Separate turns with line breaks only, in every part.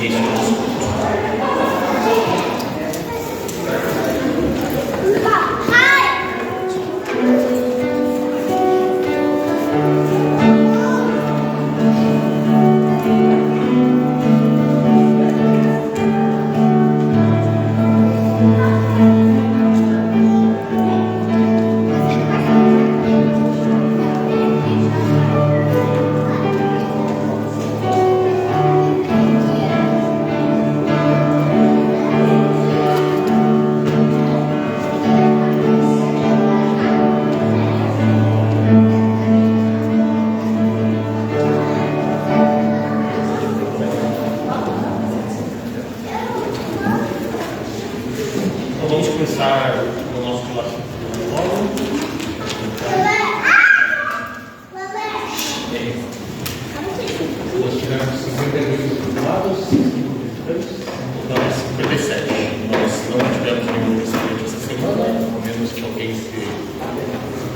início do nosso culto.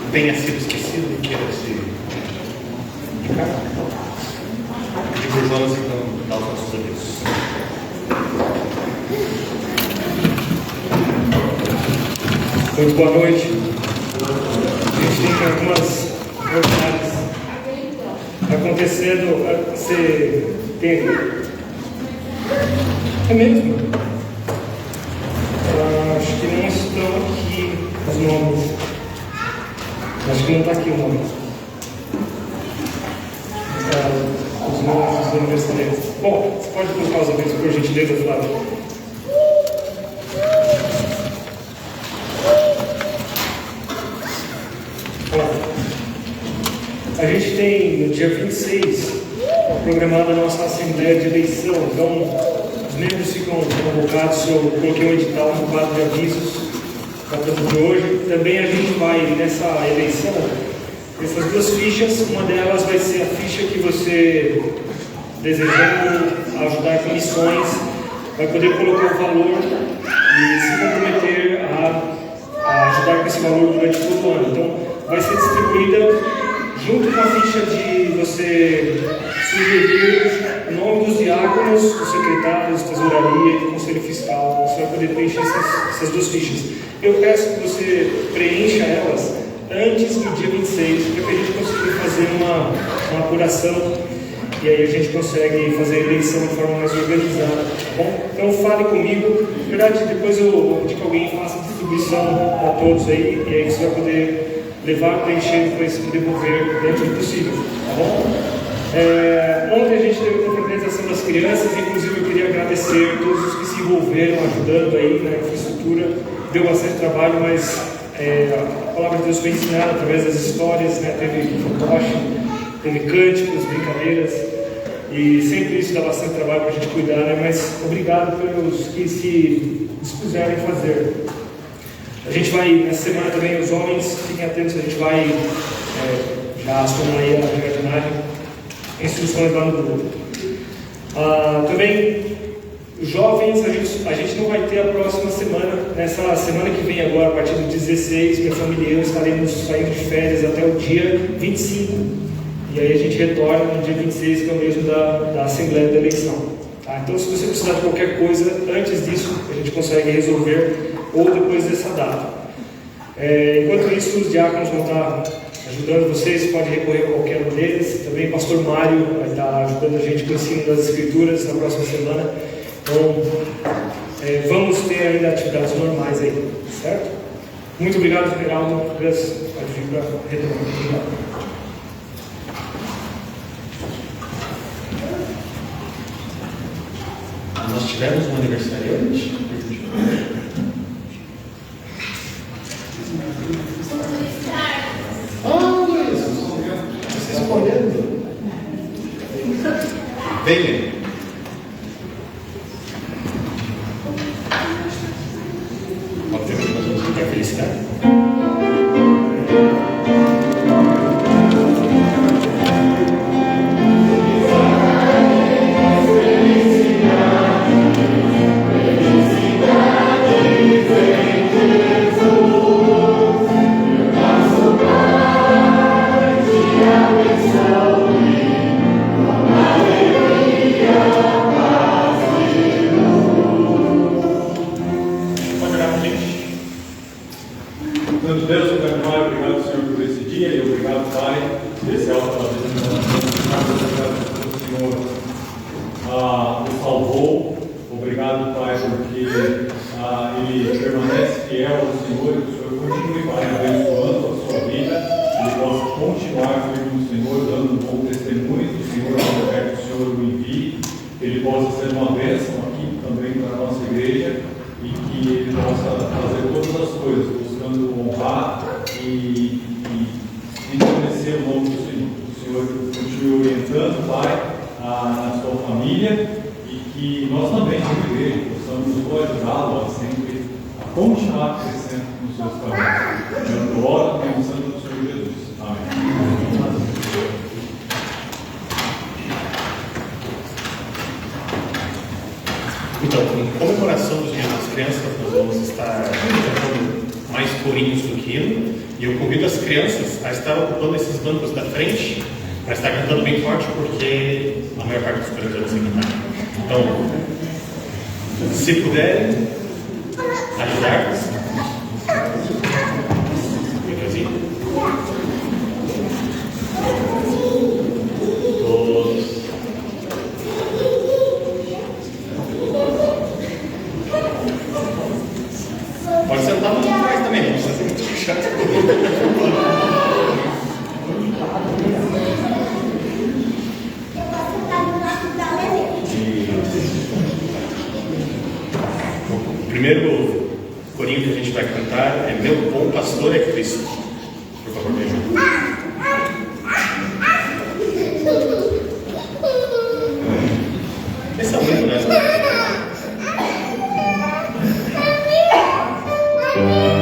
Tenha sido esquecido e queira se indicar. Pedir por Jonas, então, dar os nossos avisos. Muito boa noite. A gente tem algumas novidades acontecendo. Você tem. É mesmo? Acho que não estão aqui os nomes. Acho que não está aqui o nome. Os nomes dos universitários. Bom, você pode colocar os avisos por gentileza, Flávio? A gente tem no dia 26 programada a nossa assembleia de eleição. Então, os membros ficam convocados. Eu coloquei um edital no quadro de avisos para de hoje. Também a gente vai nessa eleição, essas duas fichas, uma delas vai ser a ficha que você, desejando ajudar com missões, vai poder colocar o valor e se comprometer a ajudar com esse valor durante todo o ano. Então, vai ser distribuída junto com a ficha de você sugerir o nome dos diáconos, dos secretários, tesouraria e do conselho fiscal. Você vai poder preencher essas duas fichas. Eu peço que você preencha elas antes do dia 26, para que a gente consiga fazer uma apuração e aí a gente consegue fazer a eleição de forma mais organizada, tá bom? Então fale comigo, na verdade depois eu vou pedir que alguém faça a distribuição a todos aí, e aí você vai poder levar, preencher e depois devolver dentro do possível, tá bom? Ontem a gente teve a confraternização das crianças, inclusive eu queria agradecer todos os que se envolveram ajudando aí na infraestrutura. Deu bastante trabalho, mas a palavra de Deus foi ensinada através das histórias, né? Teve fantoche, teve cânticos, brincadeiras, e sempre isso dá bastante trabalho para a gente cuidar, né? Mas obrigado pelos que se dispuseram em fazer. A gente vai, nessa semana também, os homens, fiquem atentos, a gente vai já acionar aí a jardinagem, instruções lá no grupo. Também, os jovens, a gente não vai ter a próxima semana, nessa semana que vem agora, a partir do 16, minha família e eu estaremos saindo de férias até o dia 25. E aí a gente retorna no dia 26, que é o mesmo da Assembleia da Eleição. Tá? Então, se você precisar de qualquer coisa, antes disso, a gente consegue resolver, ou depois dessa data. Enquanto isso, os diáconos vão estar ajudando vocês, pode recorrer a qualquer um deles. Também o pastor Mário vai estar ajudando a gente com o ensino das Escrituras na próxima semana. Então, vamos ter ainda atividades normais aí, certo? Muito obrigado, Geraldo. Pode vir para retomar. Obrigado.
Nós tivemos um aniversariante. Você escolhendo. Venha.
Obviamente nós vamos ficar felicidade.
o salvou. Obrigado, Pai, porque ele permanece fiel ao Senhor e que o Senhor continue, Pai, abençoando a sua vida. Ele possa continuar firme no Senhor, dando um bom testemunho do Senhor, onde quer que o Senhor o envie. Ele possa ser uma bênção aqui também para a nossa igreja e que ele possa fazer todas as coisas, buscando honrar e conhecer o nome do Senhor. O Senhor continue orientando, Pai, na sua família e que nós também, como igreja, possamos ajudá-lo a sempre a continuar crescendo nos seus caminhos. Eu oro no sangue do Senhor Jesus. Amém.
Então, em comemoração dos Dias das Crianças, nós vamos estar cantando mais corinhos do que hino, e eu convido as crianças a estar ocupando esses bancos da frente, para estar cantando bem forte, porque a maior parte dos crianças não sei cantar. Então, se puderem ajudar, todos. Pode sentar muito mais também, não precisa ser muito chato. O primeiro corinho que a gente vai cantar é Meu Bom Pastor é Cristo. Por favor, me ajude. Esse é o lindo, né?
Yeah.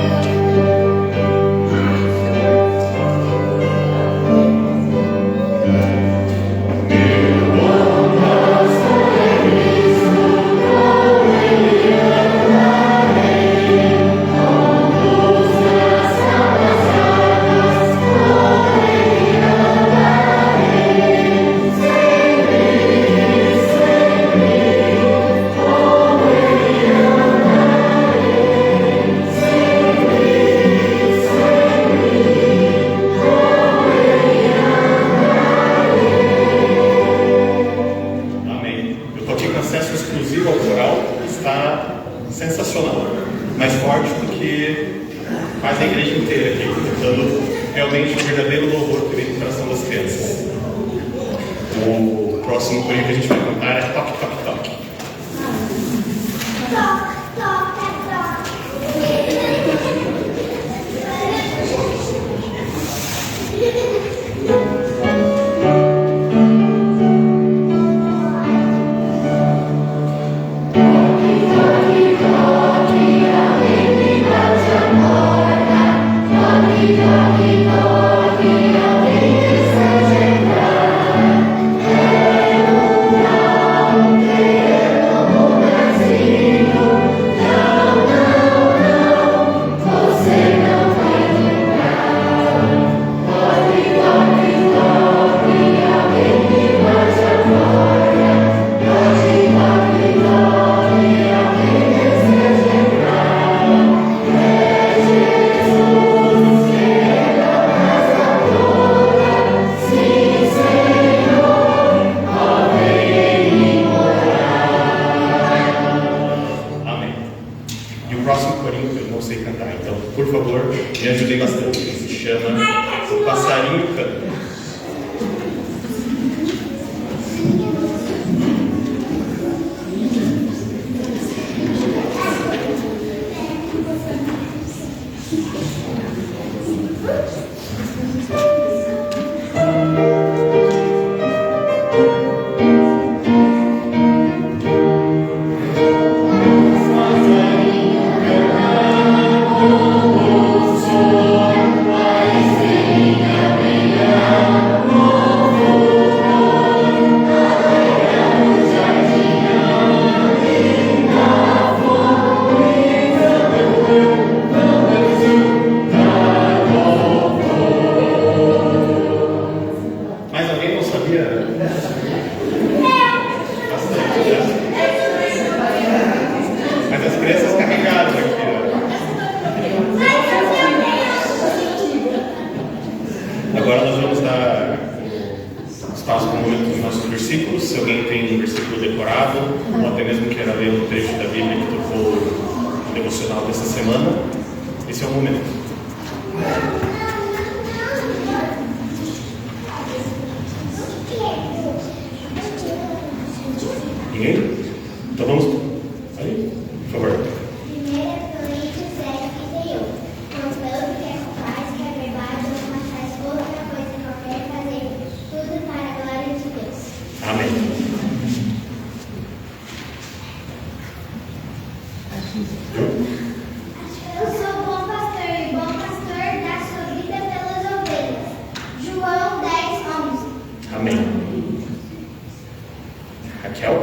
oravam, ou até mesmo queira ler um trecho da Bíblia que tocou no devocional dessa semana, esse é o momento. Ninguém? Então vamos. Aí, por favor. Amém.
Eu sou bom pastor e bom pastor dá sua vida pelas ovelhas. João 10:11.
Amém. Raquel?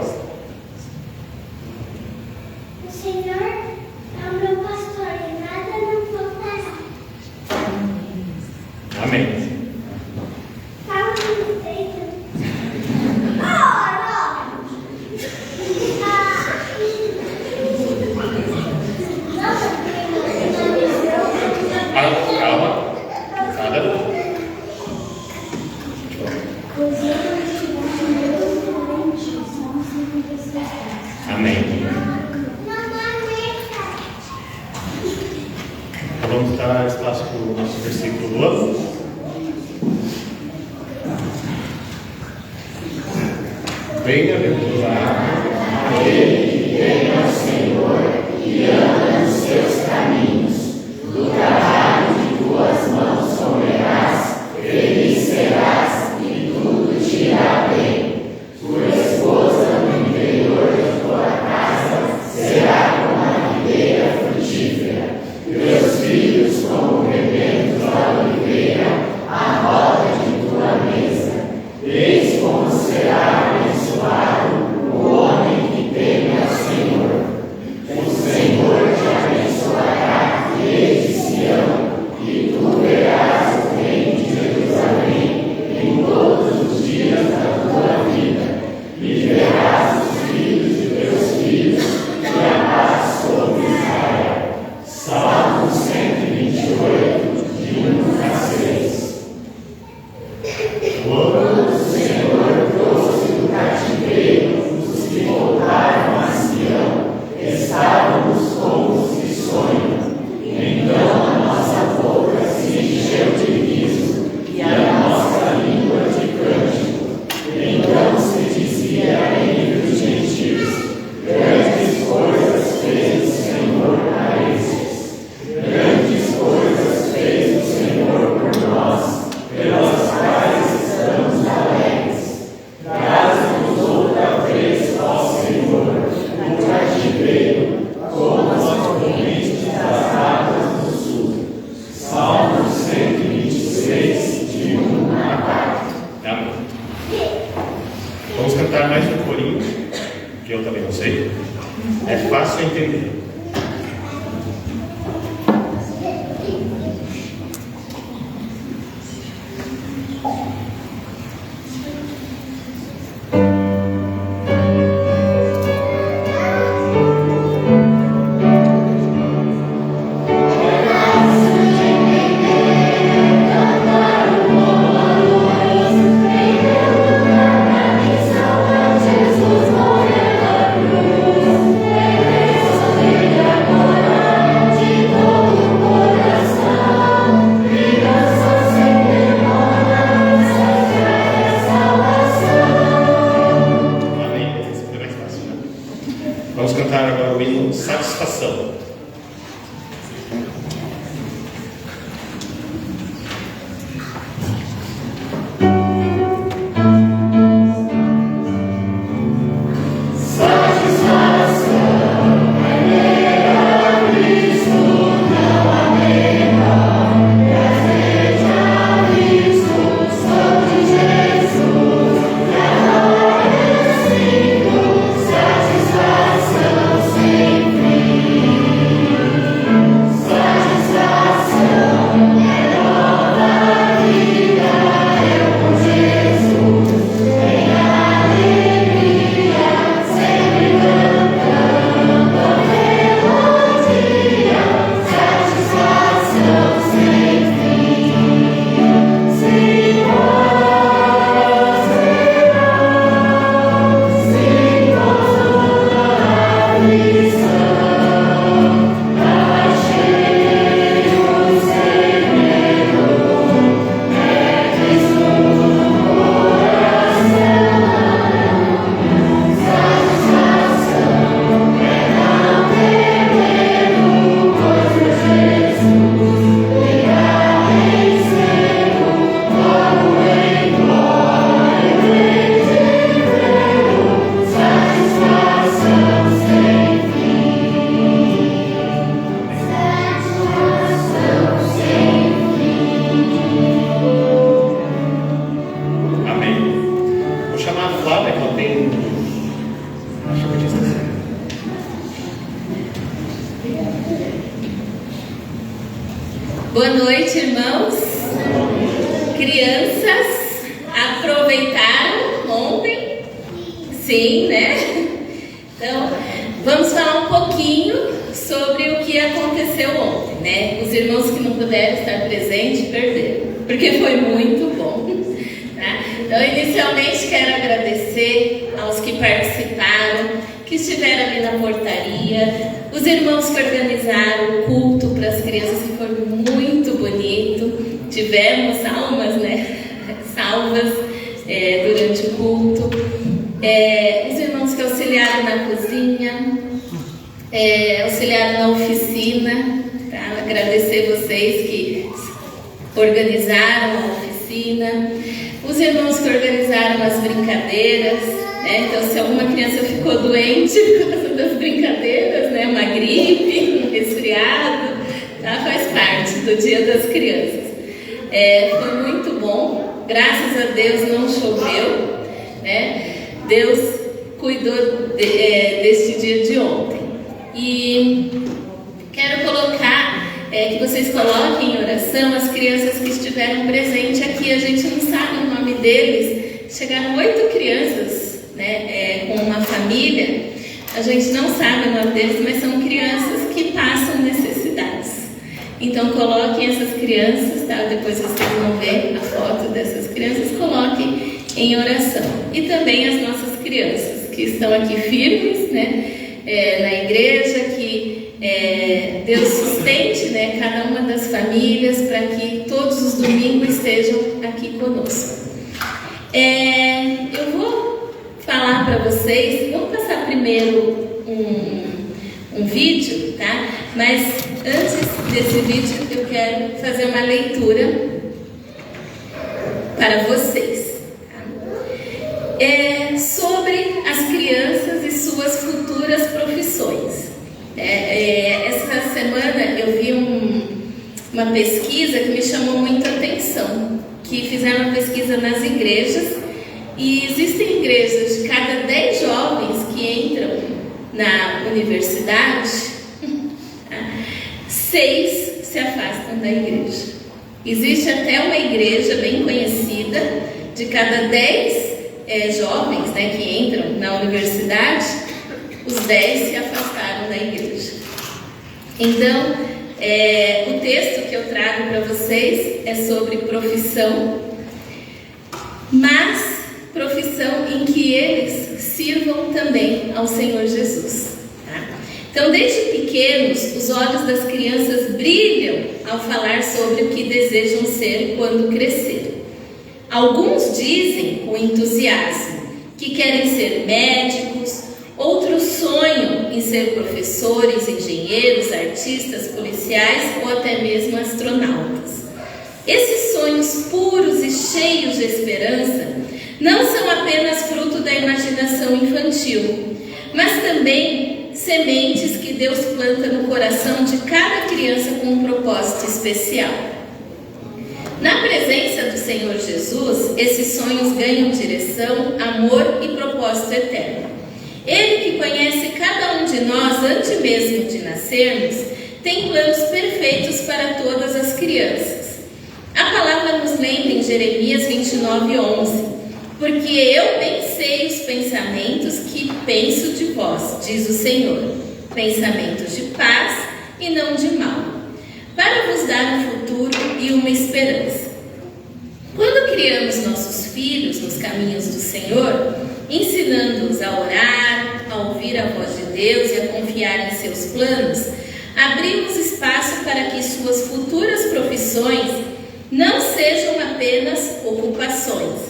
O Senhor é o meu pastor e nada não faltará.
Amém.
Fala no peito.
Calma. Nada. Amém. Então vamos dar espaço para o nosso versículo do ano. Bem-aventurado aquele que teme ao Senhor e anda nos seus caminhos. Do trabalho de tuas mãos comerás, feliz serás e tudo te irá bem. Tua esposa no interior de tua casa será como a videira frutífera, teus filhos como rebentos da oliveira, a roda de tua mesa. Eis como será abençoado o homem que teme ao Senhor. O Senhor te abençoará desde Sião, e tu verás o reino de Jerusalém em todos os dias da tua vida, e verás os filhos de teus filhos, e a paz sobre Israel. Salmo 128, de 1 a 6. Quando o Senhor trouxe do cativeiro os que voltaram a Sião, estávamos como os que sonham. Então a nossa boca se encheu de riso e a nossa língua de cântico. Então se dizia entre os gentios: grandes coisas fez o Senhor a estes. Grandes coisas fez o Senhor por nós, pelas quais estamos alegres. Traze-nos outra vez ao Senhor o cativeiro, como as correntes das águas do sul. Salmo 126, de 1 a 4. Amém. Vamos cantar mais um corinho, que eu também não sei. É fácil entender. Vamos cantar agora o hino Satisfação.
Satisfação sem fim.
Boa noite, irmãos. Crianças, aproveitaram ontem? Sim, né? Então, vamos falar um pouquinho sobre o que aconteceu ontem, né? Os irmãos que não puderam estar presentes perderam, porque foi muito bom, tá? Então, inicialmente, quero agradecer aos que participaram, que estiveram ali na portaria, os irmãos que organizaram o culto para as crianças, que foi muito bonito. Tivemos almas, né, salvas durante o culto. Os irmãos que auxiliaram na cozinha, auxiliaram na oficina, tá? Agradecer vocês que organizaram a oficina. Os irmãos que organizaram as brincadeiras, né? Então, se alguma criança ficou doente por causa das brincadeiras, né? Uma gripe, um resfriado, tá? Faz parte do Dia das Crianças. Foi muito bom, graças a Deus não choveu, né? Deus cuidou deste dia de ontem. E quero colocar, que vocês coloquem em oração as crianças que estiveram presentes aqui. A gente não sabe o nome deles. Chegaram 8 crianças, né, com uma família. A gente não sabe o nome deles, mas são crianças que passam necessidades. Então coloquem essas crianças, tá? Depois vocês vão ver a foto dessas crianças, coloquem em oração. E também as nossas crianças que estão aqui firmes, né, na igreja, que Deus sustente, né, cada uma das famílias para que todos os domingos estejam aqui conosco. Eu vou falar para vocês, vamos passar primeiro um vídeo, tá? Mas antes desse vídeo eu quero fazer uma leitura para vocês, tá? Sobre as crianças e suas futuras profissões. Essa semana eu vi uma pesquisa que me chamou muita atenção, que fizeram uma pesquisa nas igrejas, e existem igrejas, de cada 10 jovens que entram na universidade, 6 se afastam da igreja. Existe até uma igreja bem conhecida, de cada 10 jovens, né, que entram na universidade, os 10 se afastaram da igreja. Então, o texto que eu trago para vocês é sobre profissão, mas profissão em que eles sirvam também ao Senhor Jesus, tá? Então, desde pequenos, os olhos das crianças brilham ao falar sobre o que desejam ser quando crescerem. Alguns dizem com entusiasmo que querem ser médicos, outros sonham em ser professores, engenheiros, artistas, policiais ou até mesmo astronautas. Esses sonhos puros e cheios de esperança não são apenas fruto da imaginação infantil, mas também sementes que Deus planta no coração de cada criança com um propósito especial. Na presença do Senhor Jesus, esses sonhos ganham direção, amor e propósito eterno. Ele que conhece cada um de nós antes mesmo de nascermos, tem planos perfeitos para todas as crianças. A palavra nos lembra em Jeremias 29:11, porque eu bem sei os pensamentos que penso de vós, diz o Senhor, pensamentos de paz e não de mal, para vos dar um futuro e uma esperança. Quando criamos nossos filhos nos caminhos do Senhor, ensinando-os a orar, a ouvir a voz de Deus e a confiar em seus planos, abrimos espaço para que suas futuras profissões não sejam apenas ocupações,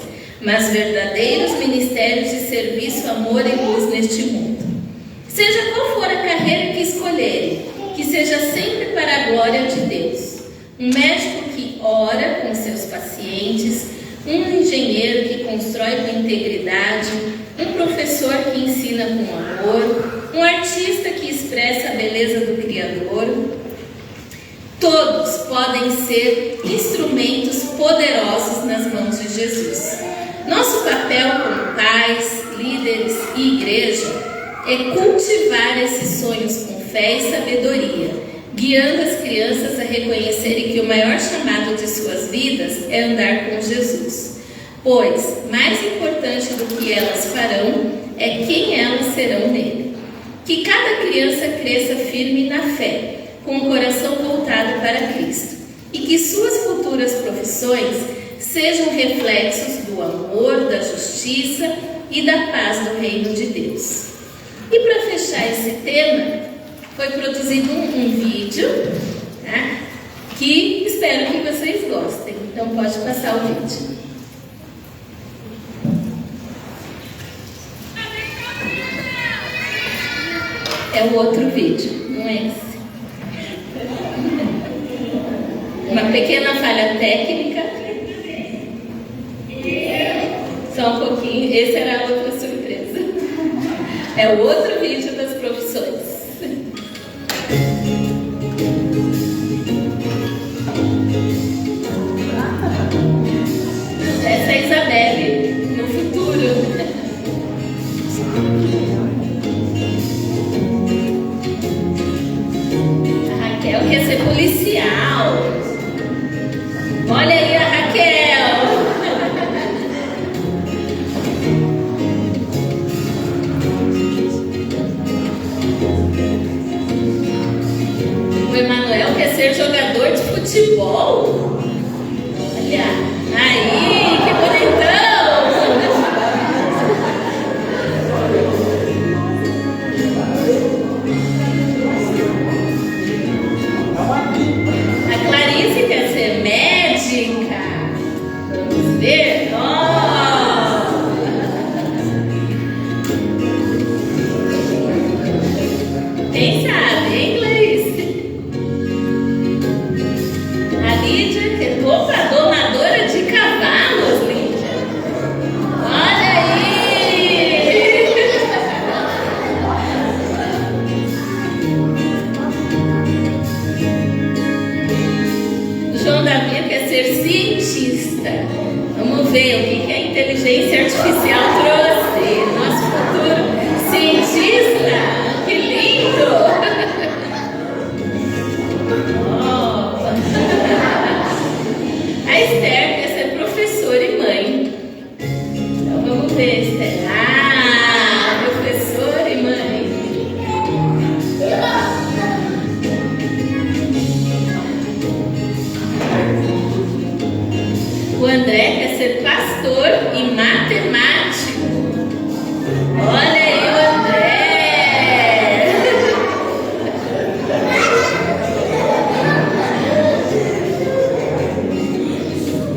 mas verdadeiros ministérios de serviço, amor e luz neste mundo. Seja qual for a carreira que escolherem, que seja sempre para a glória de Deus. Um médico que ora com seus pacientes, um engenheiro que constrói com integridade, um professor que ensina com amor, um artista que expressa a beleza do Criador. Todos podem ser instrumentos poderosos nas mãos de Jesus. Nosso papel como pais, líderes e igreja é cultivar esses sonhos com fé e sabedoria, guiando as crianças a reconhecerem que o maior chamado de suas vidas é andar com Jesus, pois mais importante do que elas farão é quem elas serão nele. Que cada criança cresça firme na fé, com o coração voltado para Cristo, e que suas futuras profissões sejam reflexos do amor, da justiça e da paz do reino de Deus. E para fechar esse tema, foi produzido um vídeo, tá? Que espero que vocês gostem. Então pode passar o vídeo. É o outro vídeo, não é esse. Uma pequena falha técnica. Só um pouquinho. Esse era a outra surpresa. É o outro vídeo das profissões. Essa é a Isabelle no futuro. A Raquel quer ser policial. Olha aí a Raquel. O Emanuel quer ser jogador de futebol. Olha, aí, que bonitão! A Clarice quer ser médica. Vamos ver? Quem sabe, hein, Clarice? A Lídia, que é domadora de cavalos, Lídia. Olha aí! O João Davi quer ser cientista. Vamos ver o que a inteligência artificial trouxe. Nosso futuro cientista. Que lindo! Oh. A Esther quer ser professora e mãe. Então vamos ver, Esther. Ah, professora e mãe. O André quer ser pastor e matemático. Olha aí o André.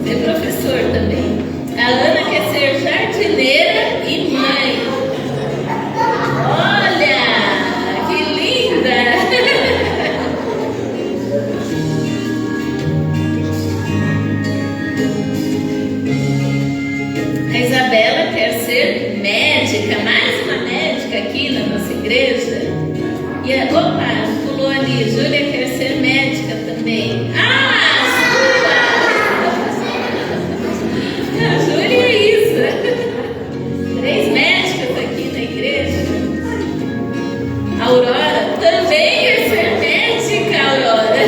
Ser professor também. A Ana quer ser jardineira e mãe. Olha, que linda! A Isabela quer ser médica, mais uma médica aqui na nossa igreja. E opa, pulou ali, Júlia quer ser médica também. Ah, a Júlia e a Isa. 3 médicas aqui na igreja. A Aurora também quer ser médica, Aurora.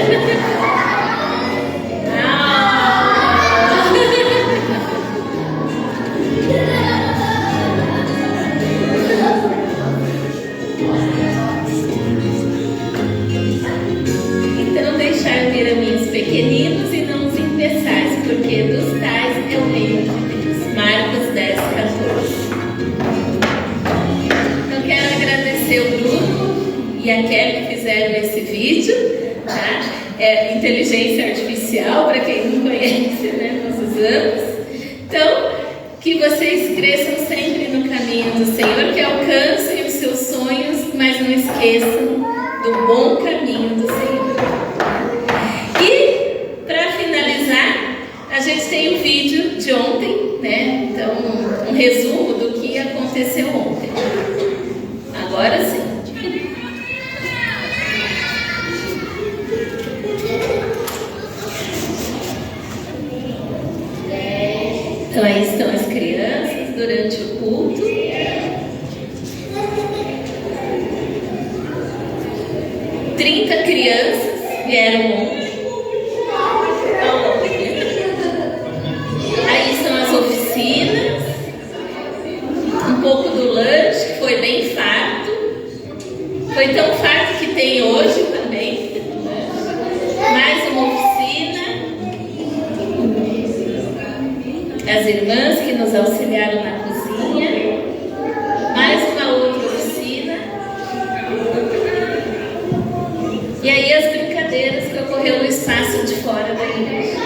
Então deixar vir a mim os pequeninos e não os impeçais, porque dos tais é o reino de Deus. Marcos 10:14. Então quero agradecer o Bruno e a Kelly que fizeram esse vídeo, tá? É inteligência artificial, para quem não conhece, né? Nós usamos. Então, que vocês cresçam sempre no caminho do Senhor, que alcancem os seus sonhos, mas não esqueçam do bom caminho do Senhor. E, para finalizar, a gente tem um vídeo de ontem, né? Então, um resumo do que aconteceu ontem. Agora sim. Então, aí estão as crianças durante o culto. Trinta crianças vieram ontem. Aí são as oficinas, um pouco do lanche, que foi bem farto. Foi tão farto que tem hoje também. Mais uma oficina. As irmãs que nos auxiliaram na cozinha. Mais uma outra oficina. E aí as brincadeiras que ocorreu no espaço de fora da igreja.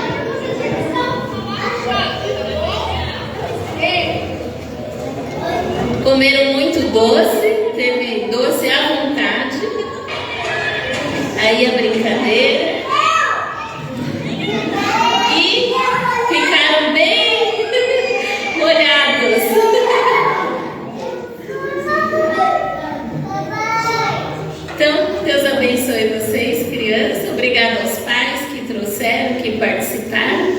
Comeram muito doce, teve doce à vontade. Aí a brincadeira. E ficaram bem molhados. Então, Deus abençoe vocês, crianças. Obrigada aos pais que trouxeram, que participaram.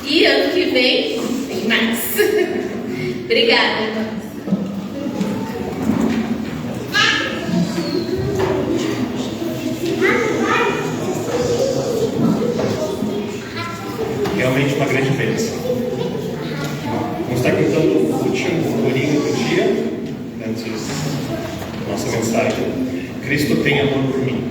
E ano que vem tem mais. Obrigada, irmãos.
Realmente uma grande bênção. Vamos estar cantando o último corinho do dia, antes da nossa mensagem. Cristo tem amor por mim.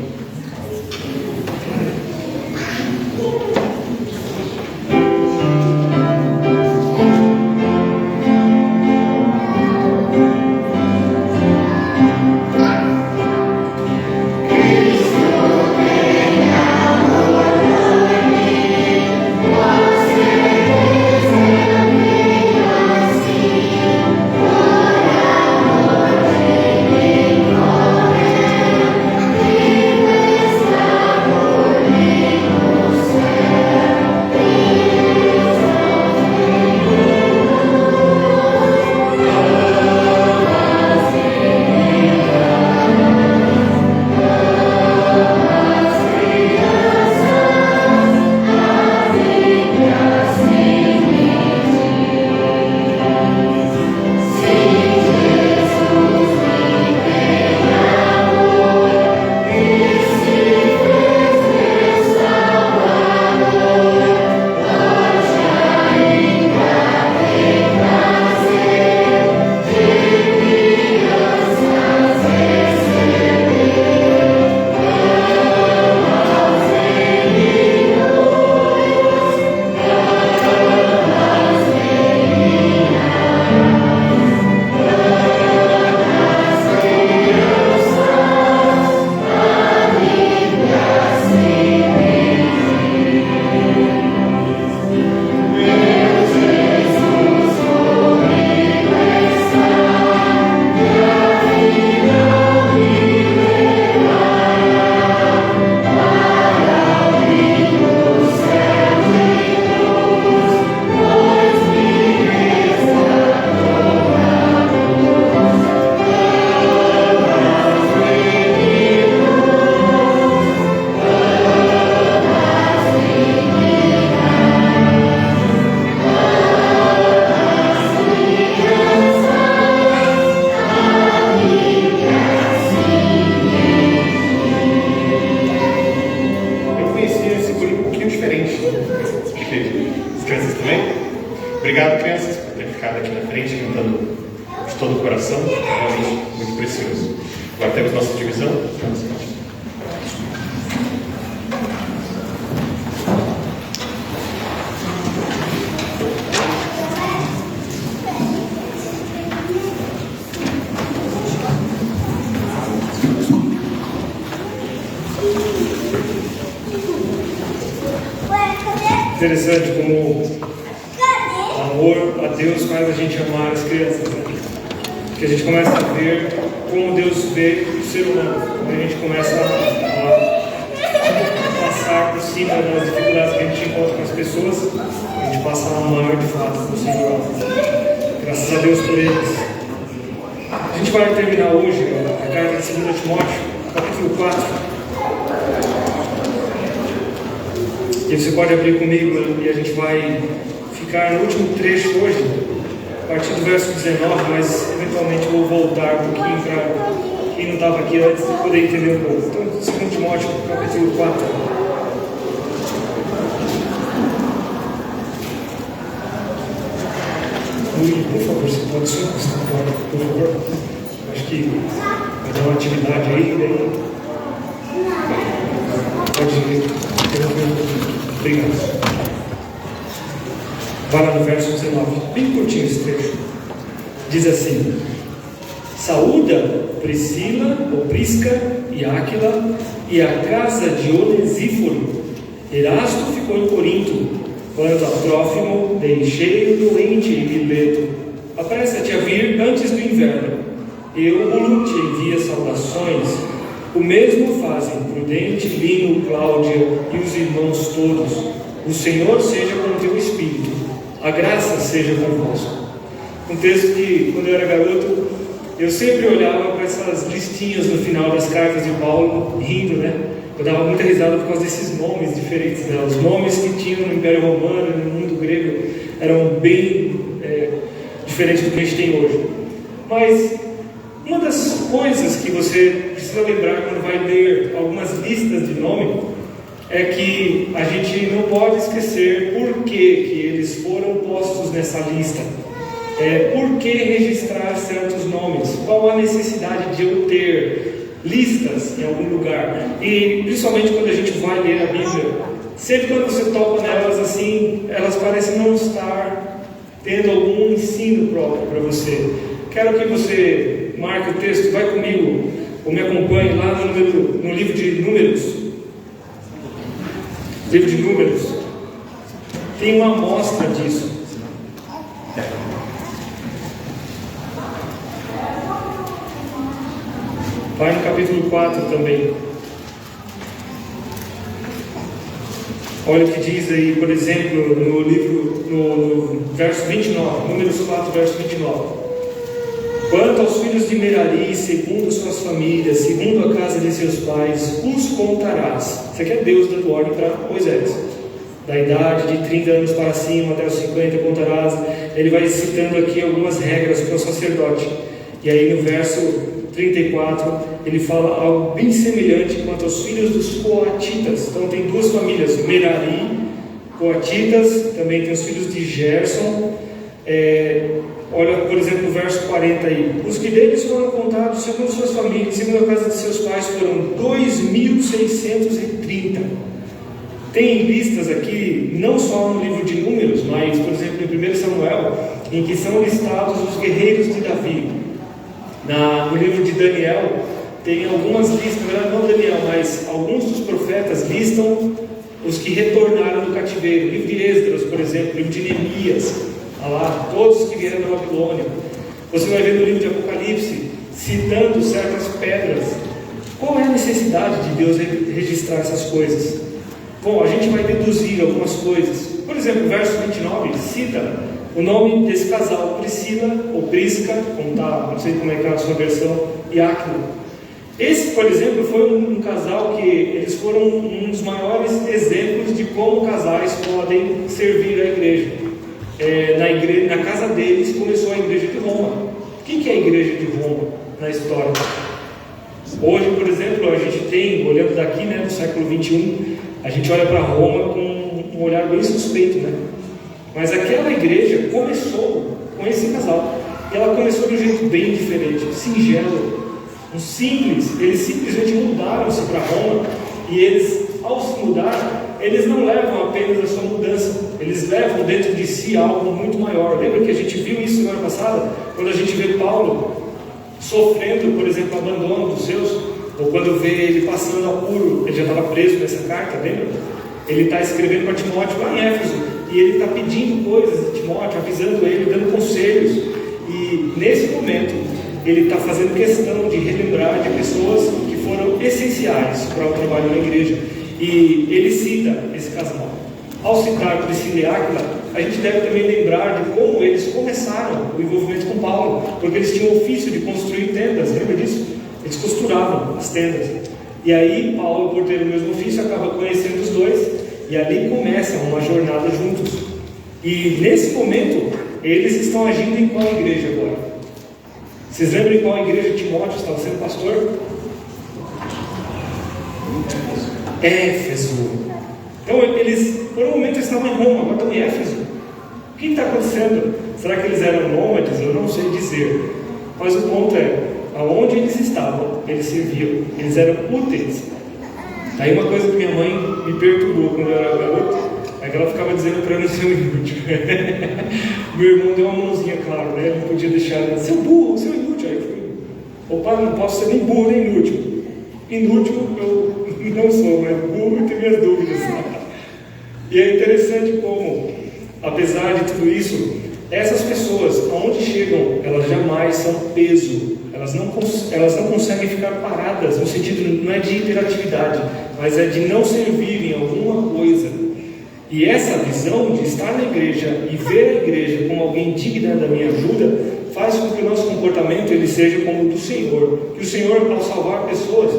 Obrigado, crianças, por ter ficado aqui na frente, cantando de todo o coração, realmente muito precioso. Agora temos nossa divisão.
Interessante como amor a Deus faz a gente amar as crianças, né? Que a gente começa a ver como Deus vê o ser humano, quando a gente começa a passar por cima das dificuldades que a gente encontra com as pessoas, a gente passa a amar de fato o Senhor. Graças a Deus por eles. A gente vai terminar hoje a carta de 2 Timóteo, capítulo 4. E você pode abrir comigo e a gente vai ficar no último trecho hoje, a partir do verso 19, mas eventualmente vou voltar um pouquinho para quem não está estava aqui antes de poder entender um pouco. Então, 2 Timóteo, capítulo 4. Por favor, você pode só encostar a porta, por favor? Acho que vai dar uma atividade aí, daí. Pode ir. Obrigado. Vai lá no verso 19, bem curtinho esse trecho. Diz assim: saúda Priscila, ou Prisca e Áquila, e a casa de Onesíforo. Erasto ficou em Corinto, quanto a Trófimo deixei doente em Mileto. Apressa-te a vir antes do inverno. Eubulo te envia saudações. O mesmo fazem Prudente, Lino, Cláudia e os irmãos todos. O Senhor seja com o teu espírito. A graça seja convosco. Um texto que, quando eu era garoto, eu sempre olhava para essas listinhas no final das cartas de Paulo, rindo, né? Eu dava muita risada por causa desses nomes diferentes, né? Os nomes que tinham no Império Romano e no mundo grego eram bem diferentes do que a gente tem hoje. Mas uma das coisas que você precisa lembrar quando vai ler algumas listas de nome é que a gente não pode esquecer por que eles foram postos nessa lista. Por que registrar certos nomes? Qual a necessidade de eu ter listas em algum lugar? E principalmente quando a gente vai ler a Bíblia, sempre quando você toca nelas assim, elas parecem não estar tendo algum ensino próprio para você. Quero que você marque o texto, vai comigo, ou me acompanhe lá no livro de Números. Livro de Números tem uma amostra disso. Vai no capítulo 4 também. Olha o que diz aí, por exemplo, no livro, no verso 29, Números 4, verso 29. Quanto aos filhos de Merari, segundo suas famílias, segundo a casa de seus pais, os contarás. Isso aqui é Deus dando ordem para Moisés. Da idade de 30 anos para cima, até os 50 contarás. Ele vai citando aqui algumas regras para o sacerdote. E aí no verso 34, ele fala algo bem semelhante quanto aos filhos dos coatitas. Então tem duas famílias, Merari, coatitas, também tem os filhos de Gerson. Olha, por exemplo, o verso 40 aí. Os que deles foram contados segundo suas famílias, segundo a casa de seus pais, foram 2.630. Tem listas aqui, não só no livro de Números, mas, por exemplo, em 1 Samuel, em que são listados os guerreiros de Davi. No livro de Daniel, tem algumas listas, não Daniel, mas alguns dos profetas listam os que retornaram do cativeiro. O livro de Esdras, por exemplo, o livro de Neemias, lá, todos que vieram da Babilônia. Você vai ver no livro de Apocalipse, citando certas pedras. Qual é a necessidade de Deus registrar essas coisas? Bom, a gente vai deduzir algumas coisas. Por exemplo, o verso 29 cita o nome desse casal, Priscila ou Prisca, como tá, não sei como é que é a sua versão, e Áquila. Esse, por exemplo, foi um casal que eles foram um dos maiores exemplos de como casais podem servir a igreja. Na casa deles começou a igreja de Roma. O que é a igreja de Roma na história? Hoje, por exemplo, a gente tem, olhando daqui, né, no século 21, a gente olha para Roma com um olhar bem suspeito, né? Mas aquela igreja começou com esse casal. E ela começou de um jeito bem diferente, singelo, um simples. Eles simplesmente mudaram-se para Roma. E eles, ao se mudar, eles não levam apenas a sua mudança, eles levam dentro de si algo muito maior. Lembra que a gente viu isso semana passada? Quando a gente vê Paulo sofrendo, por exemplo, o abandono dos seus, ou quando vê ele passando apuro, ele já estava preso nessa carta, lembra? Ele está escrevendo para Timóteo lá em Éfeso, e ele está pedindo coisas de Timóteo, avisando ele, dando conselhos. E nesse momento, ele está fazendo questão de relembrar de pessoas que foram essenciais para o trabalho da igreja. E ele cita esse casal. Ao citar Priscila e Áquila, a gente deve também lembrar de como eles começaram o envolvimento com Paulo, porque eles tinham o ofício de construir tendas, lembra disso? Eles costuravam as tendas. E aí Paulo, por ter o mesmo ofício, acaba conhecendo os dois, e ali começa uma jornada juntos. E nesse momento, eles estão agindo em qual igreja agora? Vocês lembram em qual igreja Timóteo estava sendo pastor? Éfeso. Então eles, por um momento, estavam em Roma, agora estão em Éfeso. O que está acontecendo? Será que eles eram nômades? Eu não sei dizer. Mas o ponto é, aonde eles estavam, eles serviam. Eles eram úteis. Aí uma coisa que minha mãe me perturbou quando eu era garoto, é que ela ficava dizendo para eu não ser um inútil. Meu irmão deu uma mãozinha, claro, né? Ele não podia deixar, seu burro, seu inútil. Aí eu falei, ô pai, não posso ser nem burro nem inútil. Inútil eu não sou, mas burro eu tenho minhas dúvidas. E é interessante como, apesar de tudo isso, essas pessoas, aonde chegam, elas jamais são peso. Elas não conseguem ficar paradas, no sentido não é de hiperatividade, mas é de não servir em alguma coisa. E essa visão de estar na igreja e ver a igreja como alguém digna da minha ajuda, faz com que o nosso comportamento ele seja como o do Senhor. Que o Senhor, ao salvar pessoas,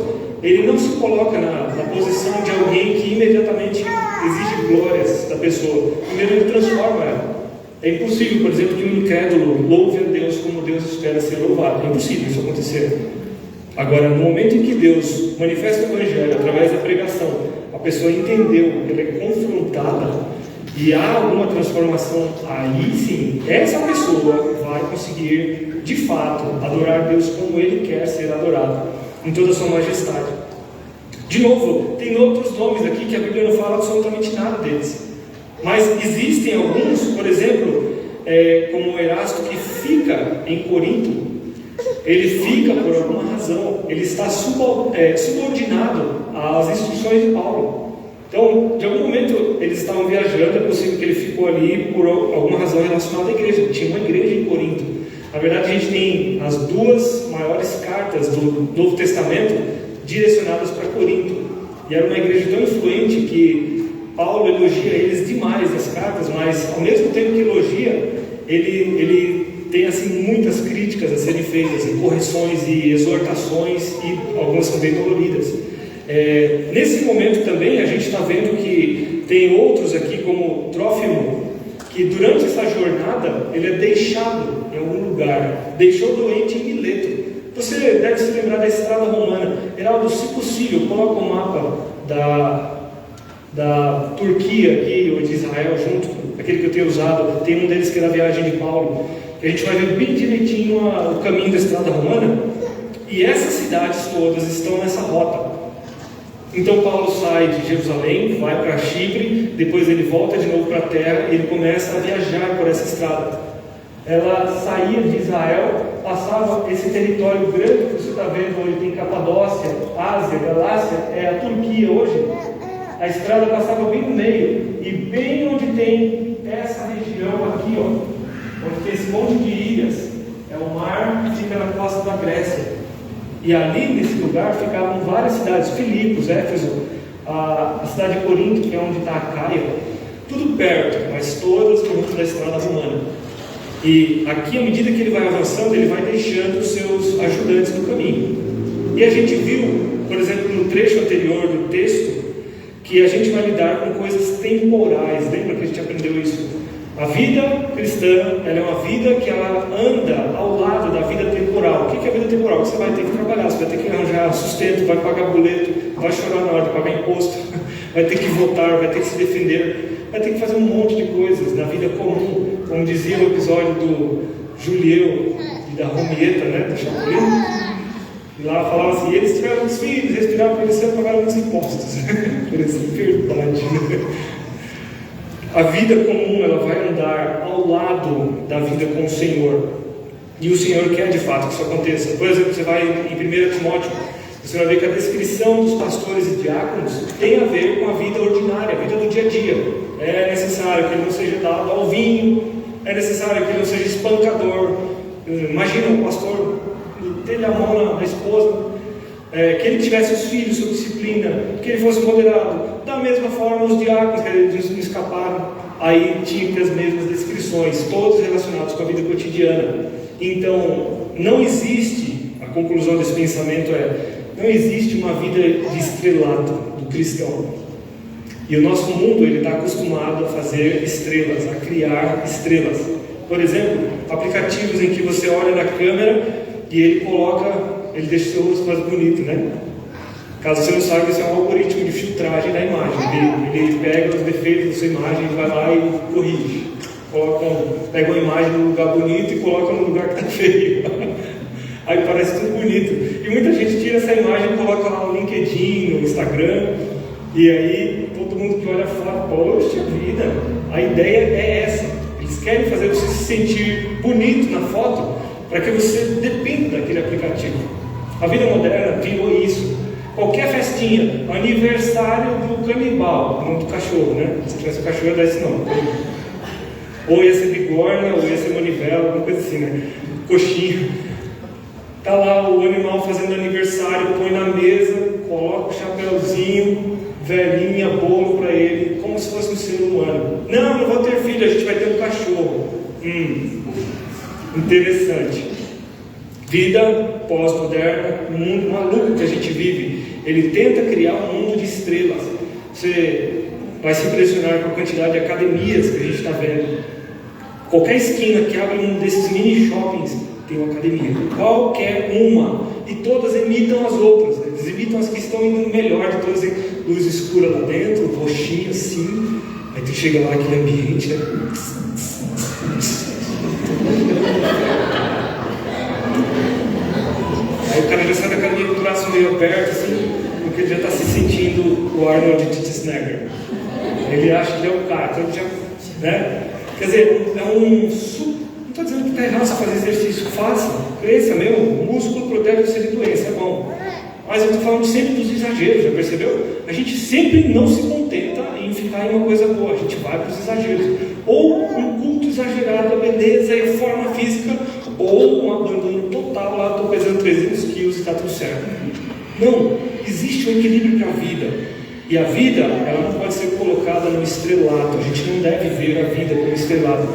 ele não se coloca na posição de alguém que imediatamente exige glórias da pessoa. Primeiro ele transforma ela. É impossível, por exemplo, que um incrédulo louve a Deus como Deus espera ser louvado. É impossível isso acontecer. Agora, no momento em que Deus manifesta o Evangelho através da pregação, a pessoa entendeu, ela é confrontada e há alguma transformação, aí sim, essa pessoa vai conseguir, de fato, adorar Deus como Ele quer ser adorado, em toda a sua majestade. De novo, tem outros nomes aqui que a Bíblia não fala absolutamente nada deles. Mas existem alguns, por exemplo, como o Erasto, que fica em Corinto. Ele fica por alguma razão, ele está subordinado às instruções de Paulo. Então, de algum momento, eles estavam viajando, é possível que ele ficou ali por alguma razão relacionada à igreja. Tinha uma igreja em Corinto. Na verdade, a gente tem as duas maiores cartas do Novo Testamento direcionadas para Corinto. E era uma igreja tão influente que Paulo elogia eles demais nas cartas, mas ao mesmo tempo que elogia, ele tem assim muitas críticas a serem feitas, e correções e exortações, e algumas também doloridas. Nesse momento também a gente está vendo que tem outros aqui, como Trófimo, que durante essa jornada ele é deixado em algum lugar, deixou doente em Mileto. Você deve se lembrar da estrada romana. Heraldo, se possível, coloca o mapa da Turquia aqui, ou de Israel junto, aquele que eu tenho usado. Tem um deles que é da viagem de Paulo, que a gente vai ver bem direitinho o caminho da estrada romana, e essas cidades todas estão nessa rota. Então Paulo sai de Jerusalém, vai para Chipre, depois ele volta de novo para a terra, e ele começa a viajar por essa estrada. Ela saía de Israel, passava esse território grande que você está vendo, onde tem Capadócia, Ásia, Galácia, é a Turquia hoje. A estrada passava bem no meio, e bem onde tem essa região aqui, onde tem esse monte de ilhas, é o mar que fica na costa da Grécia. E ali nesse lugar ficavam várias cidades, Filipos, Éfeso, a cidade de Corinto, que é onde está a Caia, tudo perto, mas todas por conta da estrada romana. E aqui, à medida que ele vai avançando, ele vai deixando os seus ajudantes no caminho. E a gente viu, por exemplo, no trecho anterior do texto, que a gente vai lidar com coisas temporais. Lembra que a gente aprendeu isso? A vida cristã, ela é uma vida que ela anda ao lado da vida temporal. O que é a vida temporal? Você vai ter que trabalhar, você vai ter que arranjar sustento, vai pagar boleto, vai chorar na hora de pagar imposto, vai ter que votar, vai ter que se defender, vai ter que fazer um monte de coisas na vida comum. Como dizia no episódio do Julieu e da Romieta, né, do Chapolin. E lá falava assim, eles tiveram muitos filhos, eles tiraram para eles e pagaram muitos impostos. Parece verdade. A vida comum, ela vai andar ao lado da vida com o Senhor. E o Senhor quer de fato que isso aconteça. Por exemplo, você vai em 1 Timóteo, você vai ver que a descrição dos pastores e diáconos tem a ver com a vida ordinária, a vida do dia a dia. É necessário que ele não seja dado ao vinho, é necessário que ele não seja espancador. Imagina um pastor ter a mão na esposa, que ele tivesse os filhos sob disciplina, que ele fosse moderado. Da mesma forma, os diáconos, que eles não escaparam, aí tinha que ter as mesmas descrições, todos relacionados com a vida cotidiana. Então, não existe, a conclusão desse pensamento não existe uma vida de estrelato do cristão. E o nosso mundo, ele está acostumado a fazer estrelas, a criar estrelas. Por exemplo, aplicativos em que você olha na câmera e ele deixa o seu rosto mais bonito, né? Caso você não saiba, isso é um algoritmo de filtragem da imagem. Ele pega os defeitos da sua imagem, vai lá e corrige. Pega uma imagem no lugar bonito e coloca no lugar que está feio. Aí parece tudo bonito. E muita gente tira essa imagem e coloca lá no LinkedIn, no Instagram. E aí todo mundo que olha fala, poxa vida, a ideia é essa. Eles querem fazer você se sentir bonito na foto para que você dependa daquele aplicativo. A vida moderna virou isso. Qualquer festinha, aniversário do canibal, não do cachorro, né? Se tivesse cachorro, ia dar esse nome. Ou ia ser bigorna, ou ia ser manivela, alguma coisa assim, né? Coxinha. Tá lá o animal fazendo aniversário, põe na mesa, coloca o chapéuzinho, velhinha, bolo para ele, como se fosse um ser humano. Não vou ter filho, a gente vai ter um cachorro. Interessante. Vida pós-moderna, um mundo maluco que a gente vive. Ele tenta criar um mundo de estrelas. Você vai se impressionar com a quantidade de academias que a gente está vendo. Qualquer esquina que abre um desses mini shoppings tem uma academia. Qualquer uma. E todas imitam as outras. Eles imitam as que estão indo melhor de todas. Luz escura lá dentro, roxinho assim. Aí tu chega lá, aquele ambiente, né? Aí o cara já sai da academia com o braço meio aberto, assim, porque ele já está se sentindo o Arnold Schwarzenegger. Ele acha que ele é o cara, então já, né? Quer dizer, não estou dizendo que está errado você fazer exercício, faça, cresça mesmo, o músculo protege você de doença, é bom. Mas eu estou falando sempre dos exageros, já percebeu? A gente sempre não se contenta em ficar em uma coisa boa, a gente vai para os exageros. Ou um culto exagerado da beleza e a forma física, ou um abandono total, lá estou pesando 300 quilos e está tudo certo. Não, existe um equilíbrio para a vida. E a vida, ela não pode ser colocada no estrelato. A gente não deve ver a vida como estrelato.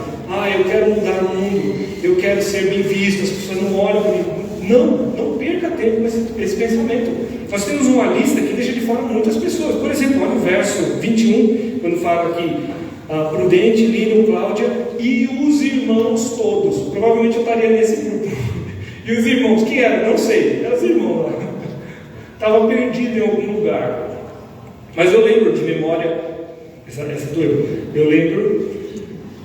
Eu quero mudar o mundo, eu quero ser bem visto, as pessoas não olham para mim. Não perca tempo nesse pensamento. Nós temos uma lista que deixa de fora muitas pessoas. Por exemplo, olha o verso 21, quando fala aqui, Prudente, Lino, Cláudia e os irmãos todos. Provavelmente eu estaria nesse grupo. E os irmãos, que eram? Não sei, eram os irmãos lá. Estava perdido em algum lugar. Mas eu lembro de memória, essa eu lembro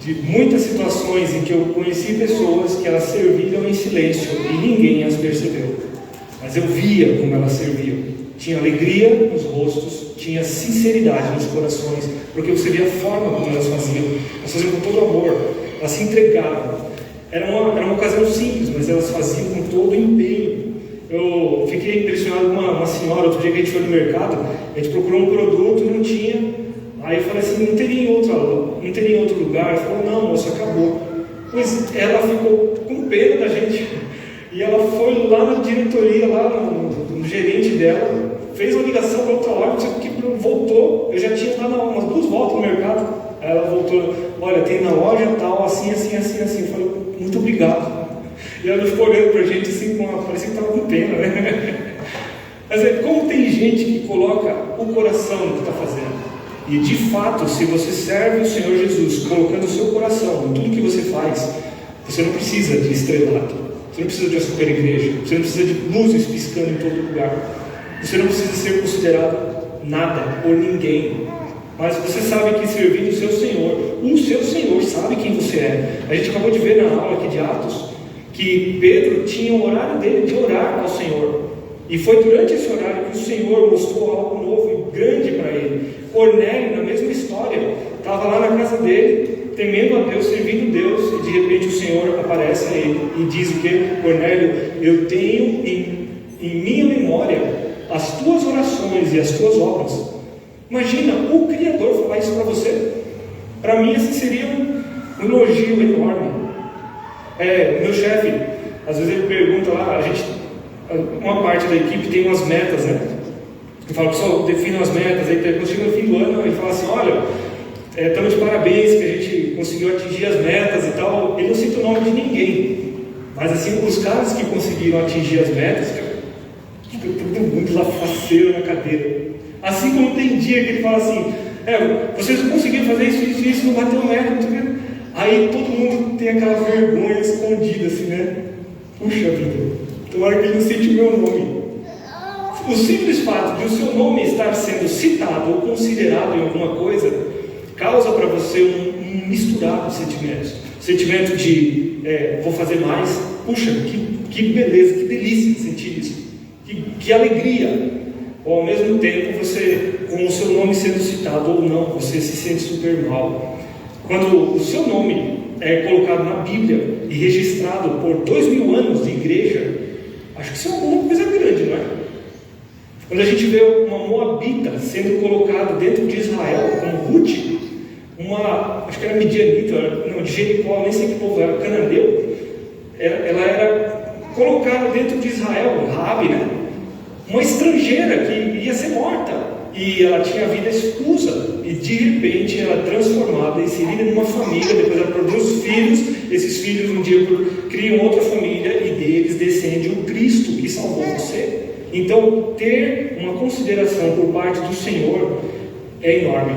de muitas situações em que eu conheci pessoas que elas serviam em silêncio e ninguém as percebeu. Mas eu via como elas serviam. Tinha alegria nos rostos, tinha sinceridade nos corações, porque você via a forma como elas faziam. Elas faziam com todo amor, elas se entregavam. Era uma ocasião simples, mas elas faziam com todo empenho. Eu fiquei impressionado com uma senhora, outro dia que a gente foi no mercado, a gente procurou um produto e não tinha. Aí eu falei assim, não teria em outro lugar? Ela falou, não, moça, acabou. Pois ela ficou com pena da gente. E ela foi lá na diretoria, lá no gerente dela, fez uma ligação para outra loja, que voltou. Eu já tinha dado umas 2 voltas no mercado. Aí ela voltou, olha, tem na loja tal, assim. Eu falei, muito obrigado. E ela ficou olhando para a gente assim, parecia que estava com pena, né? Mas como tem gente que coloca o coração no que está fazendo. E de fato, se você serve o Senhor Jesus, colocando o seu coração em tudo que você faz, você não precisa de estrelato, você não precisa de uma super igreja, você não precisa de luzes piscando em todo lugar, você não precisa ser considerado nada por ninguém. Mas você sabe que servindo o seu Senhor sabe quem você é. A gente acabou de ver na aula aqui de Atos que Pedro tinha o horário dele de orar ao Senhor. E foi durante esse horário que o Senhor mostrou algo novo e grande para ele. Cornélio, na mesma história, estava lá na casa dele, temendo a Deus, servindo Deus, e de repente o Senhor aparece a ele e diz o que? Cornélio, eu tenho em minha memória as tuas orações e as tuas obras. Imagina o Criador falar isso para você. Para mim, esse seria um elogio enorme. Meu chefe, às vezes ele pergunta lá, uma parte da equipe tem umas metas, né? Eu falo, pessoal, defina as metas. Aí quando chega no fim do ano, ele fala assim, olha, estamos de parabéns que a gente conseguiu atingir as metas e tal. Ele não cita o nome de ninguém, mas assim, os caras que conseguiram atingir as metas, fica todo mundo lá faceiro na cadeira. Assim como tem dia que ele fala assim, vocês conseguiram fazer isso, não bateu meta, não sei o quê. Aí todo mundo tem aquela vergonha escondida assim, né? Puxa vida, tomara que ele não cite o meu nome. O simples fato de o seu nome estar sendo citado ou considerado em alguma coisa causa para você um misturado de sentimentos. Sentimento de vou fazer mais, puxa, que beleza, que delícia sentir isso, que alegria. Ou ao mesmo tempo você, com o seu nome sendo citado ou não, você se sente super mal. Quando o seu nome é colocado na Bíblia e registrado por 2000 anos de igreja, acho que isso é alguma coisa grande, não é? Quando a gente vê uma moabita sendo colocada dentro de Israel, como Ruth, acho que era midianita, não, de Jericó, nem sei que povo era, cananeu, ela era colocada dentro de Israel, Raabe, né? Uma estrangeira que ia ser morta, e ela tinha a vida expulsa, e de repente ela é transformada, inserida numa família, depois ela produz filhos, esses filhos um dia criam outra família, e deles descende o Cristo que salvou você. Então, ter uma consideração por parte do Senhor é enorme,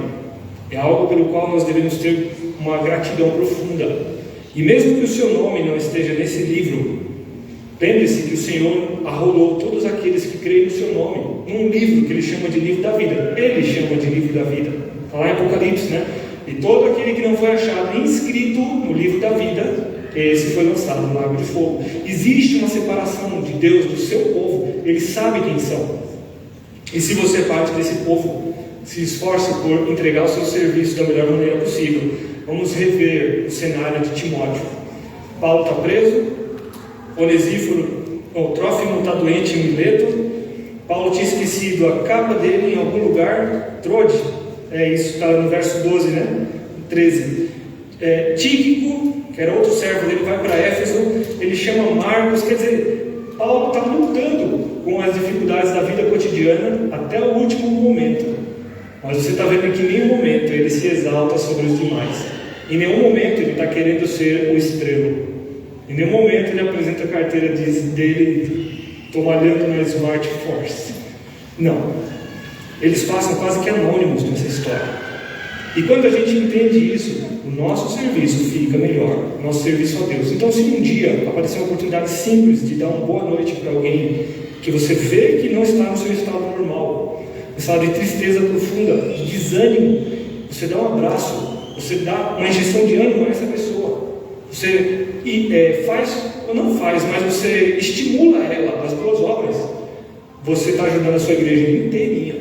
é algo pelo qual nós devemos ter uma gratidão profunda. E mesmo que o seu nome não esteja nesse livro, lembre-se que o Senhor arrolou todos aqueles que creem no seu nome num livro que ele chama de livro da vida. Ele chama de livro da vida, está lá em Apocalipse, né? E todo aquele que não foi achado inscrito no livro da vida, esse foi lançado no lago de fogo. Existe uma separação de Deus do seu povo, ele sabe quem são. E se você é parte desse povo, se esforce por entregar o seu serviço da melhor maneira possível. Vamos rever o cenário de Timóteo. Paulo está preso, Trófimo está doente em Mileto. Paulo tinha esquecido a capa dele em algum lugar, Trode, isso está no verso 12, né? 13. Tíquico, que era outro servo dele, vai para Éfeso, ele chama Marcos, quer dizer, Paulo está lutando com as dificuldades da vida cotidiana até o último momento. Mas você está vendo que em nenhum momento ele se exalta sobre os demais. Em nenhum momento ele está querendo ser o estrela. Em nenhum momento ele apresenta a carteira dele trabalhando na Smart Force. Não. Eles passam quase que anônimos nessa história. E quando a gente entende isso, o nosso serviço fica melhor, o nosso serviço a Deus. Então, se um dia aparecer uma oportunidade simples de dar uma boa noite para alguém que você vê que não está no seu estado normal, no estado de tristeza profunda, de desânimo, você dá um abraço, você dá uma injeção de ânimo a essa pessoa. Você faz, ou não faz, mas você estimula ela às boas obras. Você está ajudando a sua igreja inteirinha.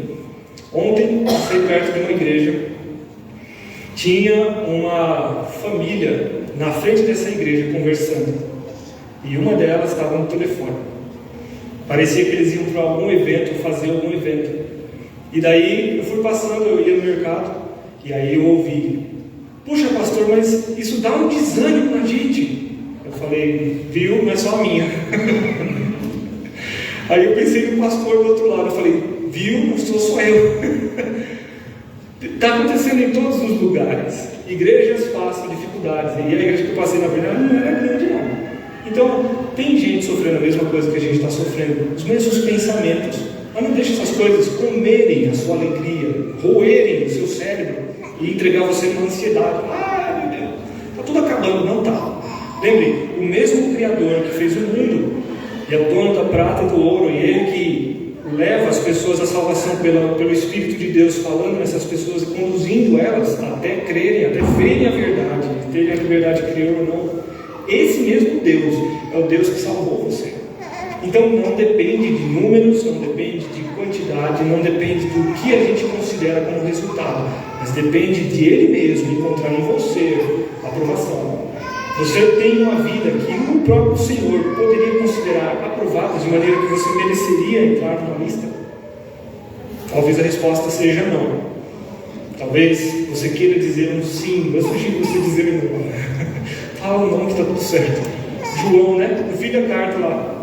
Ontem, passei perto de uma igreja, tinha uma família na frente dessa igreja conversando, e uma delas estava no telefone. Parecia que eles iam para algum evento, fazer algum evento. E daí eu fui passando, eu ia no mercado, e aí eu ouvi: puxa, pastor, mas isso dá um desânimo na gente. Eu falei: viu, não é só a minha. Aí eu pensei no pastor do outro lado, eu falei: viu, não sou só eu. Está acontecendo em todos os lugares. Igrejas passam dificuldades, e a igreja que eu passei na verdade não era grande não. Então, tem gente sofrendo a mesma coisa que a gente está sofrendo, os mesmos pensamentos. Mas não deixe essas coisas comerem a sua alegria, roerem o seu cérebro e entregar você numa ansiedade. Ah, meu Deus, está tudo acabando. Não está. Lembre, o mesmo Criador que fez o mundo e é dono da prata e do ouro, e Ele que leva as pessoas à salvação pelo Espírito de Deus, falando nessas pessoas e conduzindo elas até crerem, até verem a verdade, terem a liberdade de crer ou não. Esse mesmo Deus é o Deus que salvou você. Então não depende de números, não depende de quantidade, não depende do que a gente considera como resultado, mas depende de Ele mesmo encontrar em você aprovação. Você tem uma vida que o próprio Senhor poderia considerar aprovada, de maneira que você mereceria entrar numa lista? Talvez a resposta seja não. Talvez você queira dizer um sim, mas eu sugiro você dizer não. Fala um não que está tudo certo. João, né? No fim da carta lá.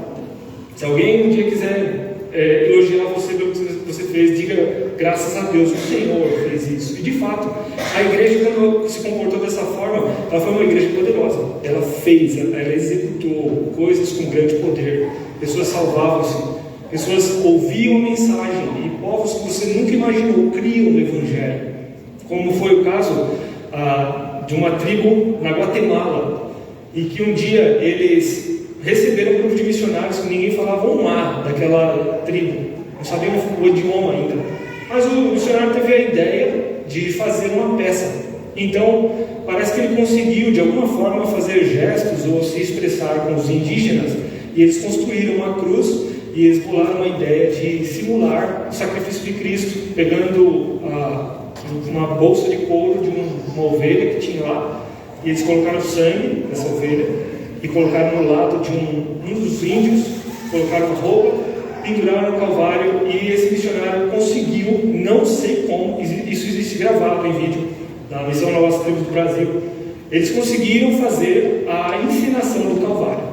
Se alguém um dia quiser elogiar você pelo que você fez, diga graças a Deus, o Senhor fez isso. E de fato, a igreja, quando se comportou dessa forma, ela foi uma igreja poderosa. Ela fez, ela executou coisas com grande poder. Pessoas salvavam-se, pessoas ouviam a mensagem, e povos que você nunca imaginou criam no Evangelho. Como foi o caso de uma tribo na Guatemala, e que um dia eles receberam um grupo de missionários que ninguém falava um A daquela tribo. não sabiam o idioma ainda. Mas o missionário teve a ideia de fazer uma peça. Então, parece que ele conseguiu, de alguma forma, fazer gestos ou se expressar com os indígenas, e eles construíram uma cruz, e eles bolaram uma ideia de simular o sacrifício de Cristo, pegando uma bolsa de couro de uma ovelha que tinha lá, e eles colocaram sangue dessa ovelha, e colocaram no lado de um dos índios, colocaram a roupa, penduraram no Calvário, e esse missionário conseguiu, não sei como, isso existe gravado em vídeo, na Missão Novas Tribos do Brasil, eles conseguiram fazer a encenação do Calvário.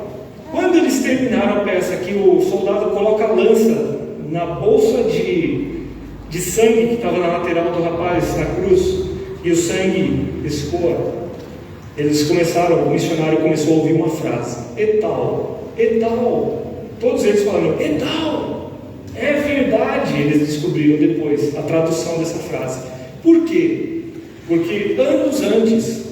Quando eles terminaram a peça, que o soldado coloca a lança na bolsa de sangue que estava na lateral do rapaz, na cruz, e o sangue escoa, eles começaram, o missionário começou a ouvir uma frase: etal, etal. Todos eles falando: etal, é verdade. Eles descobriram depois a tradução dessa frase. Por quê? Porque anos antes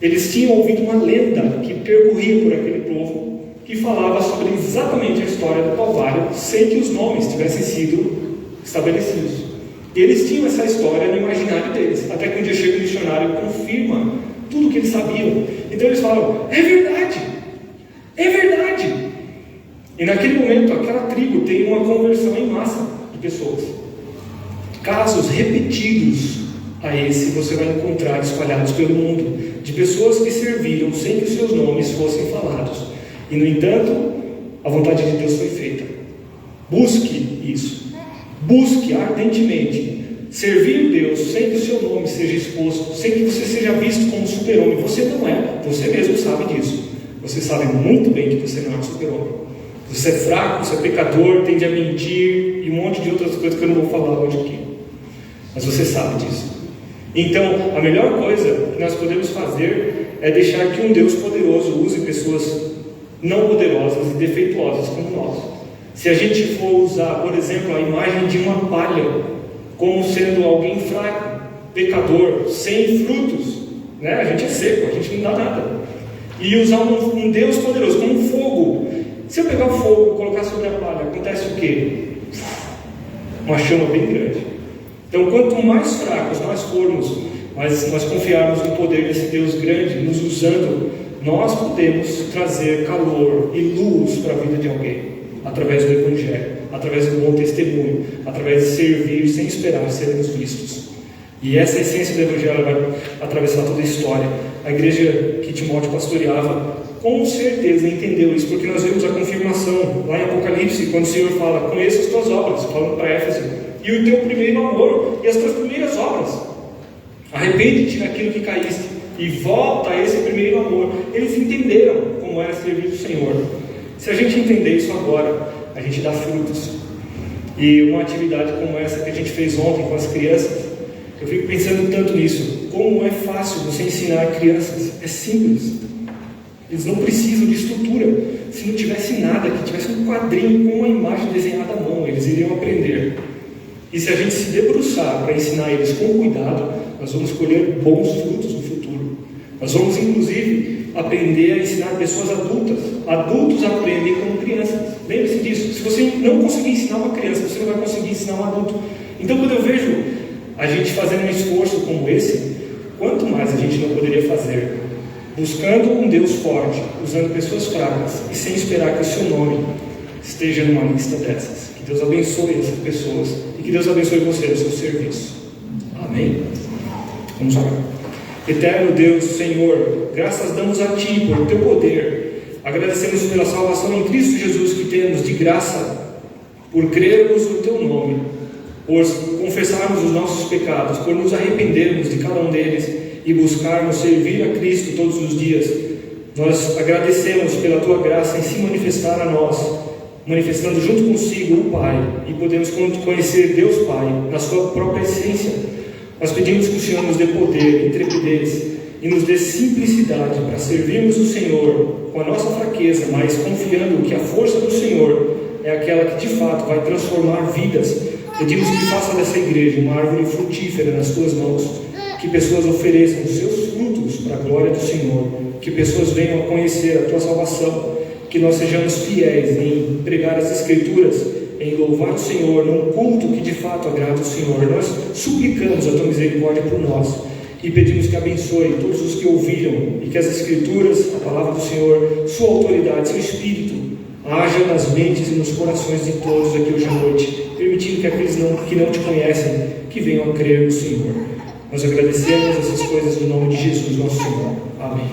eles tinham ouvido uma lenda que percorria por aquele povo, que falava sobre exatamente a história do Calvário, sem que os nomes tivessem sido estabelecidos. E eles tinham essa história no imaginário deles, até que um dia chega o missionário e confirma tudo o que eles sabiam. Então eles falam: é verdade, é verdade. E naquele momento aquela tribo tem uma conversão em massa de pessoas. Casos repetidos a esse você vai encontrar espalhados pelo mundo, de pessoas que serviram sem que os seus nomes fossem falados, e no entanto a vontade de Deus foi feita. Busque isso, busque ardentemente servir Deus sem que o seu nome seja exposto, sem que você seja visto como super-homem. Você não é, você mesmo sabe disso, você sabe muito bem que você não é um super-homem, você é fraco, você é pecador, tende a mentir e um monte de outras coisas que eu não vou falar hoje aqui, mas você sabe disso. Então, a melhor coisa que nós podemos fazer é deixar que um Deus poderoso use pessoas não poderosas e defeituosas como nós. Se a gente for usar, por exemplo, a imagem de uma palha como sendo alguém fraco, pecador, sem frutos, né? A gente é seco, a gente não dá nada. E usar um Deus poderoso como um fogo. Se eu pegar o fogo e colocar sobre a palha, acontece o quê? Uma chama bem grande. Então, quanto mais fracos nós formos, mas nós confiarmos no poder desse Deus grande, nos usando, nós podemos trazer calor e luz para a vida de alguém, através do Evangelho, através do bom testemunho, através de servir sem esperar sermos vistos. E essa essência do Evangelho vai atravessar toda a história. A igreja que Timóteo pastoreava, com certeza entendeu isso, porque nós vemos a confirmação lá em Apocalipse, quando o Senhor fala: conheça as tuas obras, falando para Éfeso, e o teu primeiro amor, e as tuas primeiras obras. Arrepende-te daquilo que caíste e volta a esse primeiro amor. Eles entenderam como era servir o Senhor. Se a gente entender isso agora, a gente dá frutos. E uma atividade como essa que a gente fez ontem com as crianças, eu fico pensando tanto nisso. Como é fácil você ensinar crianças, é simples. Eles não precisam de estrutura. Se não tivesse nada, que tivesse um quadrinho com uma imagem desenhada à mão, eles iriam aprender. E se a gente se debruçar para ensinar eles com cuidado, nós vamos colher bons frutos no futuro. Nós vamos, inclusive, aprender a ensinar pessoas adultas. Adultos aprendem como crianças. Lembre-se disso. Se você não conseguir ensinar uma criança, você não vai conseguir ensinar um adulto. Então, quando eu vejo a gente fazendo um esforço como esse, quanto mais a gente não poderia fazer? Buscando um Deus forte, usando pessoas fracas e sem esperar que o seu nome esteja numa lista dessas. Que Deus abençoe essas pessoas e que Deus abençoe você no seu serviço. Amém? Vamos orar. Eterno Deus, Senhor, graças damos a Ti por Teu poder. Agradecemos pela salvação em Cristo Jesus que temos de graça, por crermos no Teu nome, por confessarmos os nossos pecados, por nos arrependermos de cada um deles e buscarmos servir a Cristo todos os dias. Nós agradecemos pela Tua graça em se manifestar a nós, manifestando junto consigo o Pai, e podemos conhecer Deus Pai na Sua própria essência. Nós pedimos que o Senhor nos dê poder, intrepidez e nos dê simplicidade para servirmos o Senhor com a nossa fraqueza, mas confiando que a força do Senhor é aquela que de fato vai transformar vidas. Pedimos que faça dessa igreja uma árvore frutífera nas Tuas mãos, que pessoas ofereçam os seus frutos para a glória do Senhor, que pessoas venham a conhecer a Tua salvação, que nós sejamos fiéis em pregar as Escrituras em louvar o Senhor num culto que de fato agrada o Senhor. Nós suplicamos a tua misericórdia por nós e pedimos que abençoe todos os que ouviram e que as Escrituras, a palavra do Senhor, sua autoridade, seu Espírito, haja nas mentes e nos corações de todos aqui hoje à noite, permitindo que aqueles que não te conhecem, que venham a crer no Senhor. Nós agradecemos essas coisas no nome de Jesus, nosso Senhor. Amém.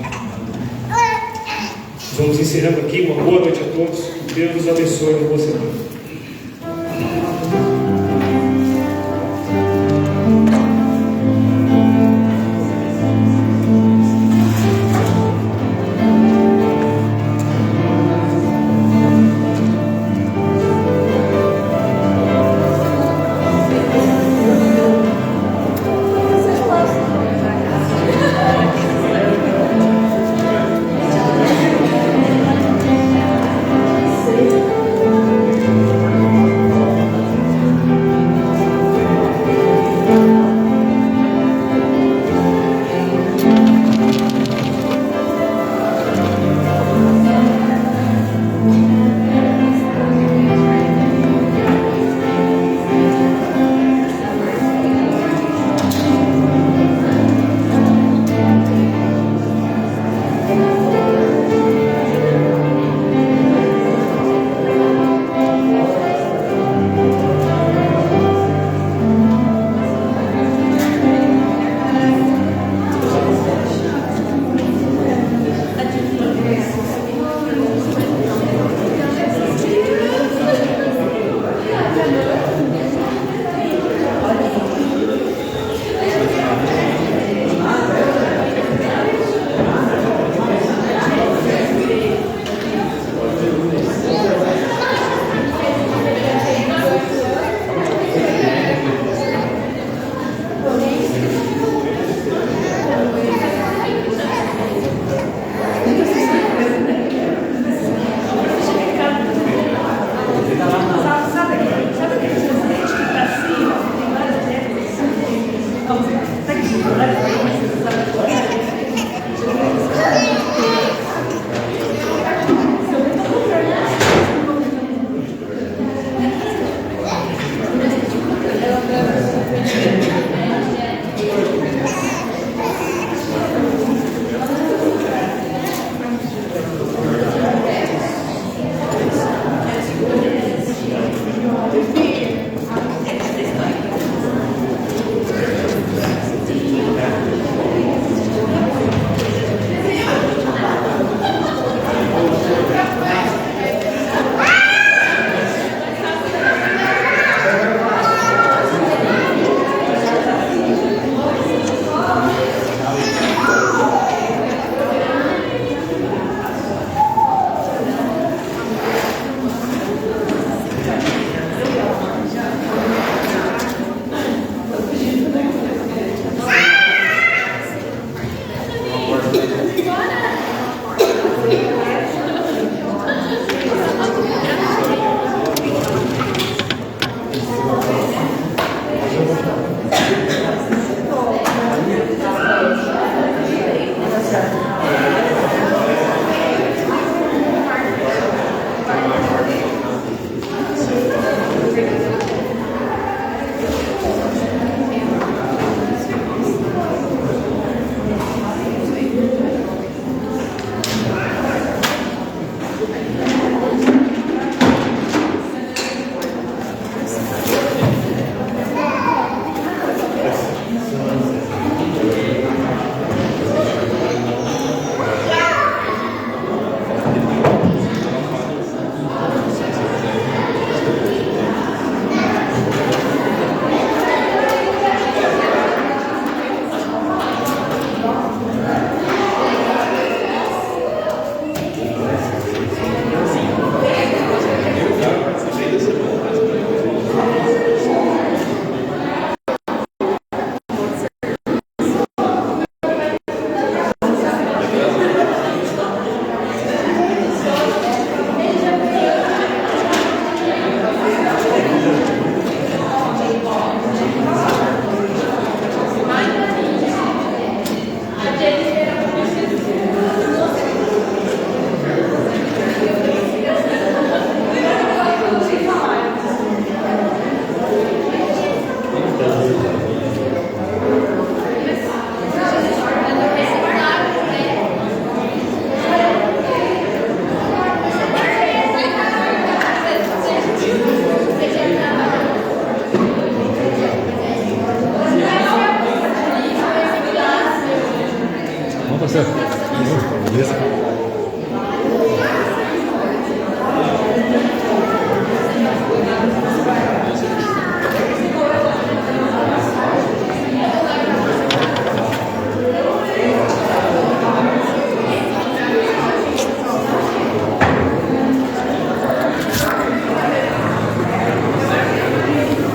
Vamos encerrando aqui. Uma boa noite a todos. Que Deus nos abençoe e boa semana.